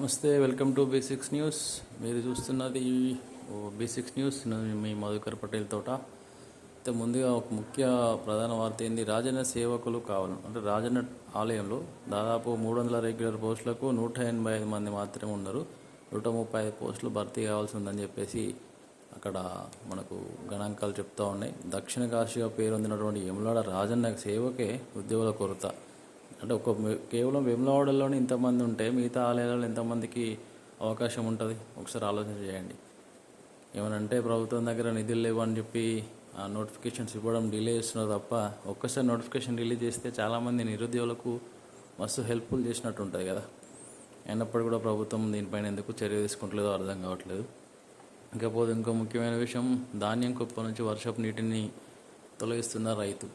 నమస్తే, welcome to basics news. మీరు చూస్తున్నది బేసిక్స్ న్యూస్. నేను మీ మధుకర్ పటేల్ తోట. అయితే ముందుగా ఒక ముఖ్య ప్రధాన వార్త ఏంది, రాజన్న సేవకులు కావాలి అంటే రాజన్న ఆలయంలో దాదాపు 300 రెగ్యులర్ పోస్టులకు 185 మంది మాత్రమే ఉన్నారు. 135 పోస్టులు భర్తీ కావాల్సి ఉందని చెప్పేసి అక్కడ మనకు గణాంకాలు చెప్తా ఉన్నాయి. దక్షిణ కాశీగా పేరొందినటువంటి యములాడ రాజన్న సేవకే ఉద్యోగుల కొరత. అంటే కేవలం వేములవాడలోనే ఇంతమంది ఉంటే మిగతా ఆలయాలలో ఎంతమందికి అవకాశం ఉంటుంది ఒకసారి ఆలోచన చేయండి. ఏమనంటే ప్రభుత్వం దగ్గర నిధులు లేవని చెప్పి నోటిఫికేషన్స్ ఇవ్వడం డిలే చేస్తున్నారు తప్ప, ఒక్కసారి నోటిఫికేషన్ రిలీజ్ చేస్తే చాలామంది నిరుద్యోగులకు మస్తు హెల్ప్ఫుల్ చేసినట్టు ఉంటుంది కదా. అయినప్పుడు కూడా ప్రభుత్వం దీనిపైన ఎందుకు చర్య తీసుకుంటలేదో అర్థం కావట్లేదు. ఇంకపోతే ఇంకో ముఖ్యమైన విషయం, ధాన్యం కుప్ప నుంచి వర్షపు నీటిని తొలగిస్తున్న రైతు.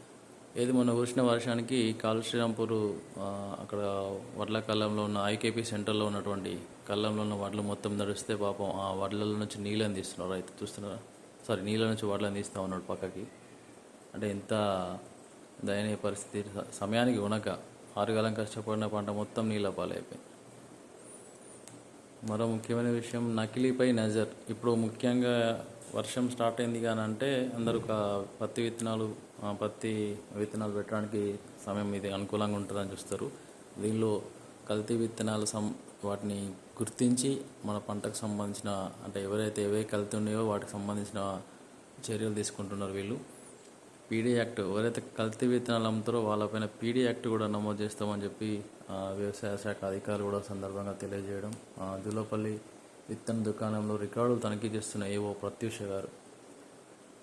ఏది మొన్న కురిసిన వర్షానికి కాళశ్రీరాంపూర్ అక్కడ వడ్ల కళ్ళంలో ఉన్న ఐకేపీ సెంటర్లో ఉన్నటువంటి కళ్ళంలో ఉన్న వడ్లు మొత్తం నడిస్తే పాపం ఆ వడ్ల నుంచి నీళ్ళని తీస్తున్నారు రైతు. చూస్తున్నారా? నీళ్ళ నుంచి వడ్లను తీస్తూ ఉన్నాడు పక్కకి. అంటే ఎంత దయనీయ పరిస్థితి. సమయానికి ఉనక 6 కాలం కష్టపడిన పంట మొత్తం నీళ్ళ పాలైపోయింది. మరో ముఖ్యమైన విషయం, నకిలీపై నజర్. ఇప్పుడు ముఖ్యంగా వర్షం స్టార్ట్ అయింది కానీ అంటే అందరూ పత్తి విత్తనాలు పెట్టడానికి సమయం ఇది అనుకూలంగా ఉంటుందని చూస్తారు. దీనిలో కల్తీ విత్తనాలు వాటిని గుర్తించి మన పంటకు సంబంధించిన అంటే ఎవరైతే ఏవే కల్తీ ఉన్నాయో వాటికి సంబంధించిన చర్యలు తీసుకుంటున్నారు వీళ్ళు. పీడీ యాక్ట్, ఎవరైతే కల్తీ విత్తనాలు అమ్ముతారో వాళ్ళపైన పీడీ యాక్ట్ కూడా నమోదు చేస్తామని చెప్పి వ్యవసాయ శాఖ అధికారులు కూడా సందర్భంగా తెలియజేయడం. జూలపల్లి విత్తన దుకాణంలో రికార్డులు తనిఖీ చేస్తున్న ఏవో ప్రత్యూష గారు.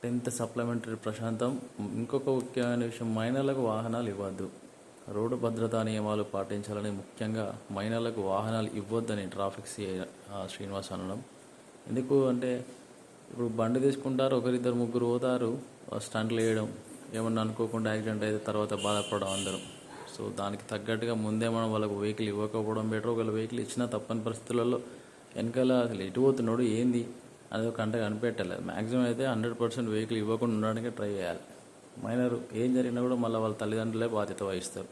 10th సప్లిమెంటరీ ప్రశాంతం. ఇంకొక ముఖ్యమైన విషయం, మైనర్లకు వాహనాలు ఇవ్వద్దు. రోడ్డు భద్రతా నియమాలు పాటించాలని, ముఖ్యంగా మైనర్లకు వాహనాలు ఇవ్వద్దని ట్రాఫిక్ సిఐ శ్రీనివాస్ అనడం. ఎందుకు అంటే ఇప్పుడు బండి తీసుకుంటారు, ఒకరిద్దరు ముగ్గురు పోతారు, స్టంట్లు వేయడం, ఏమన్నా అనుకోకుండా యాక్సిడెంట్ అయితే తర్వాత బాధపడడం అందరం. సో దానికి తగ్గట్టుగా ముందే మనం వాళ్ళకు వెహికల్ ఇవ్వకపోవడం బెటర్. ఒకవేళ వెహికల్ ఇచ్చినా తప్పని పరిస్థితులలో వెనకాల అసలు ఎటు పోతున్నాడు ఏంది అనేది ఒక కంట కనిపెట్టాలి. మ్యాక్సిమం అయితే 100% వెహికల్ ఇవ్వకుండా ఉండడానికి ట్రై చేయాలి. మైనర్ ఏం జరిగినా కూడా మళ్ళీ వాళ్ళ తల్లిదండ్రులే బాధ్యత వహిస్తారు.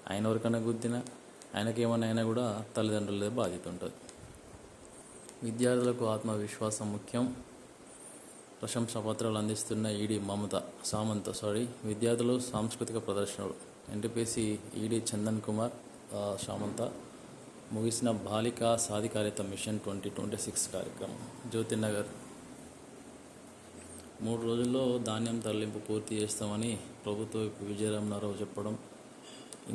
ఆయన ఎవరికైనా గుద్దినా, ఆయనకేమైనా అయినా కూడా తల్లిదండ్రులే బాధ్యత ఉంటుంది. విద్యార్థులకు ఆత్మవిశ్వాసం ముఖ్యం. ప్రశంసా పత్రాలు అందిస్తున్న ఈడీ విద్యార్థులు సాంస్కృతిక ప్రదర్శనలు. ఎన్టీపీసీ ఈడీ చందన్ కుమార్ సామంత ముగిసిన బాలికా సాధికారిత మిషన్ 2026 కార్యక్రమం. జ్యోతినగర్ 3 రోజుల్లో ధాన్యం తరలింపు పూర్తి చేస్తామని ప్రభుత్వ విజయరామరావు చెప్పడం.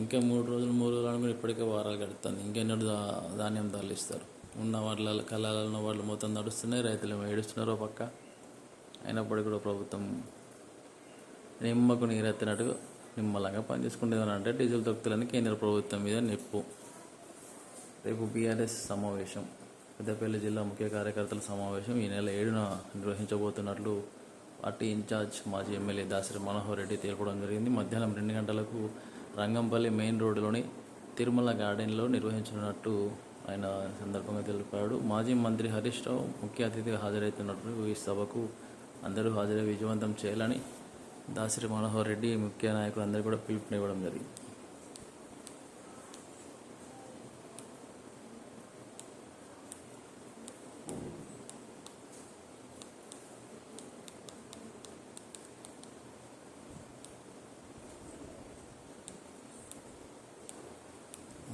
ఇంకా 3 రోజులు అనుకుని ఇప్పటికే వారాలు గడుస్తుంది. ఇంకెన్నడూ ధాన్యం తరలిస్తారు? ఉన్న వాళ్ళ కళాలలో వాళ్ళు మొత్తం నడుస్తున్నాయి, రైతులు ఏడుస్తున్నారో పక్క. అయినప్పటికీ కూడా ప్రభుత్వం నిమ్మకు నీరెత్తినట్టుగా నిమ్మలంగా పనిచేసుకుంటుందని అంటే డీజిల్ దొక్కులని కేంద్ర ప్రభుత్వం మీద నిప్పు. రేపు బీఆర్ఎస్ సమావేశం, పెద్దపల్లి జిల్లా ముఖ్య కార్యకర్తల సమావేశం ఈ నెల 7న నిర్వహించబోతున్నట్లు పార్టీ ఇన్ఛార్జ్ మాజీ ఎమ్మెల్యే దాసరి మనోహర్ రెడ్డి తెలపడం జరిగింది. మధ్యాహ్నం 2 గంటలకు రంగంపల్లి మెయిన్ రోడ్డులోని తిరుమల గార్డెన్లో నిర్వహించనున్నట్టు ఆయన సందర్భంగా తెలిపాడు. మాజీ మంత్రి హరీష్ రావు ముఖ్య అతిథిగా హాజరవుతున్నట్లు ఈ సభకు అందరూ హాజరై విజయవంతం చేయాలని దాసరి మనోహర్ రెడ్డి ముఖ్య నాయకులు అందరూ కూడా పిలుపునివ్వడం జరిగింది.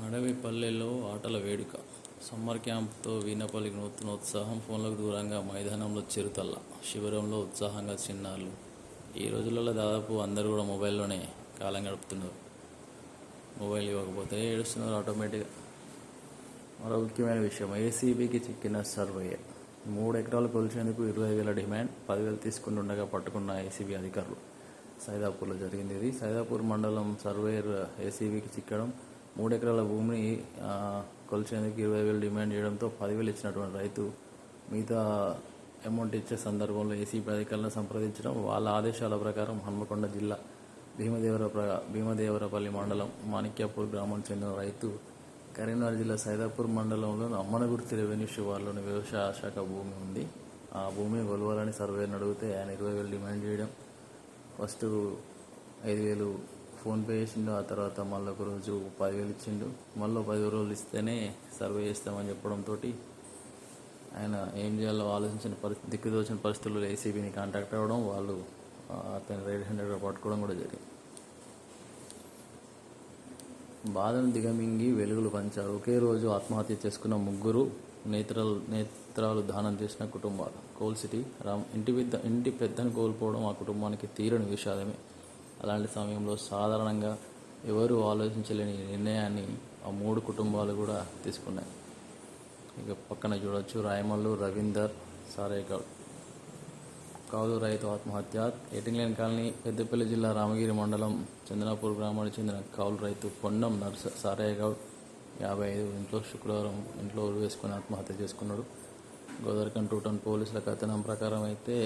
అడవిపల్లెల్లో ఆటల వేడుక. సమ్మర్ క్యాంప్తో వీనపల్లికి నూతనోత్సాహం. ఫోన్లకు దూరంగా మైదానంలో చిరుతల్ల, శిబిరంలో ఉత్సాహంగా చిన్నారులు. ఈ రోజులలో దాదాపు అందరూ కూడా మొబైల్లోనే కాలం గడుపుతున్నారు. మొబైల్ ఇవ్వకపోతే ఏడుస్తున్నారు ఆటోమేటిక్గా. మరో ముఖ్యమైన విషయం, ఏసీబీకి చిక్కిన సర్వేయర్. 3 ఎకరాలు కొలిచేందుకు 20,000 డిమాండ్, 10,000 తీసుకుంటుండగా పట్టుకున్న ఏసీబీ అధికారులు. సైదాపూర్లో జరిగింది ఇది. సైదాపూర్ మండలం సర్వేయర్ ఏసీబీకి చిక్కడం. 3 ఎకరాల భూమిని కొలిచేందుకు 20,000 డిమాండ్ చేయడంతో 10,000 ఇచ్చినటువంటి రైతు మిగతా అమౌంట్ ఇచ్చే సందర్భంలో ఏసీబీ అధికారులను సంప్రదించడం. వాళ్ళ ఆదేశాల ప్రకారం హన్మకొండ జిల్లా భీమదేవరపల్లి మండలం మాణిక్యాపూర్ గ్రామానికి చెందిన రైతు కరీంనగర్ జిల్లా సైదాపూర్ మండలంలోని అమ్మనగుర్తి రెవెన్యూ శివార్లోని వ్యవసాయ శాఖ భూమి ఉంది. ఆ భూమిని కొలవాలని సర్వేని అడిగితే ఆయన 20,000 డిమాండ్ చేయడం. ఫస్ట్ 5,000 ఫోన్పే చేసిండు. ఆ తర్వాత మళ్ళీ ఒక రోజు 10,000 ఇచ్చిండు. మళ్ళీ 10 రోజులు ఇస్తేనే సర్వే చేస్తామని చెప్పడంతో ఆయన ఏం చేయాలో ఆలోచించిన దిక్కుదోచిన పరిస్థితుల్లో ఏసీబీని కాంటాక్ట్ అవ్వడం, వాళ్ళు అతని రెడ్ హ్యాండెడ్గా పట్టుకోవడం కూడా జరిగింది. బాధను దిగమింగి వెలుగులు పంచారు. ఒకే రోజు ఆత్మహత్య చేసుకున్న ముగ్గురు నేత్రాలు దానం చేసిన కుటుంబాలు. కోల్ సిటీ ఇంటి పెద్దను కోల్పోవడం ఆ కుటుంబానికి తీరని విషాదమే. అలాంటి సమయంలో సాధారణంగా ఎవరు ఆలోచించలేని నిర్ణయాన్ని ఆ 3 కుటుంబాలు కూడా తీసుకున్నాయి. ఇక పక్కన చూడొచ్చు, రాయమల్లు రవీందర్ సారేగౌడ్ కౌలు రైతు ఆత్మహత్య. ఎటింగ్లేన్ కాలనీ, పెద్దపల్లి జిల్లా రామగిరి మండలం చందనాపూర్ గ్రామానికి చెందిన కౌలు రైతు పొన్నం సారేగౌడ్ 55 ఇంట్లో శుక్రవారం ఇంట్లో ఉరివేసుకుని ఆత్మహత్య చేసుకున్నాడు. గోదావరిఖని 2 టౌన్ పోలీసుల కథనం ప్రకారం అయితే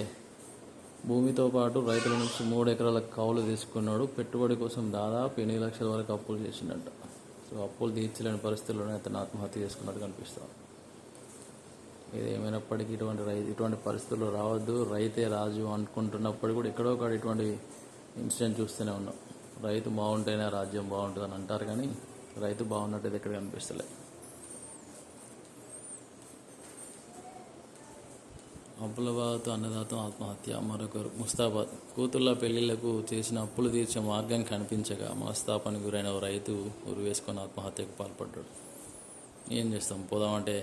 భూమితో పాటు రైతుల నుంచి 3 ఎకరాల కౌలు తీసుకున్నాడు. పెట్టుబడి కోసం దాదాపు 8 లక్షల వరకు అప్పులు చేసిండట. సో అప్పులు తీర్చలేని పరిస్థితుల్లోనే అతను ఆత్మహత్య చేసుకున్నట్టు కనిపిస్తాం. ఇది ఏమైనప్పటికీ ఇటువంటి పరిస్థితుల్లో రావద్దు, రైతే రాజు అనుకుంటున్నప్పుడు కూడా ఎక్కడో ఒకటి ఇటువంటి ఇన్సిడెంట్ చూస్తూనే ఉన్నాం. రైతు బాగుంటేనే రాజ్యం బాగుంటుందని అంటారు, కానీ రైతు బాగున్నట్టు ఎక్కడ కనిపిస్తలే. అప్పుల బాధతో అన్నదాత ఆత్మహత్య. మరొకరు ముస్తాబాద్. కూతుళ్ళ పెళ్లిళ్లకు చేసిన అప్పులు తీర్చే మార్గం కనిపించగా మనస్తాపానికి గురైన ఓ రైతు ఉరివేసుకొని ఆత్మహత్యకు పాల్పడ్డాడు. ఏం చేస్తాం, పోదామంటే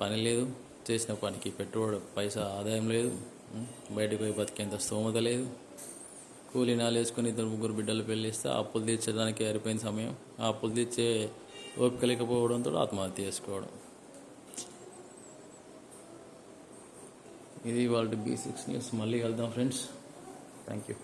పని లేదు, చేసిన పనికి పెట్టుబడి పైసా ఆదాయం లేదు, బయటకు పోయి బతికేంత స్తోమత లేదు. కూలీ నాలు వేసుకొని 2-3 బిడ్డలు పెళ్ళిస్తే ఆ అప్పులు తీర్చడానికి అయిపోయిన సమయం, ఆ అప్పులు తీర్చే ఓపిక లేకపోవడంతో ఆత్మహత్య చేసుకోవడం. ఇది వాళ్ళ B6 న్యూస్. మళ్ళీ కలుద్దాం ఫ్రెండ్స్. Thank you.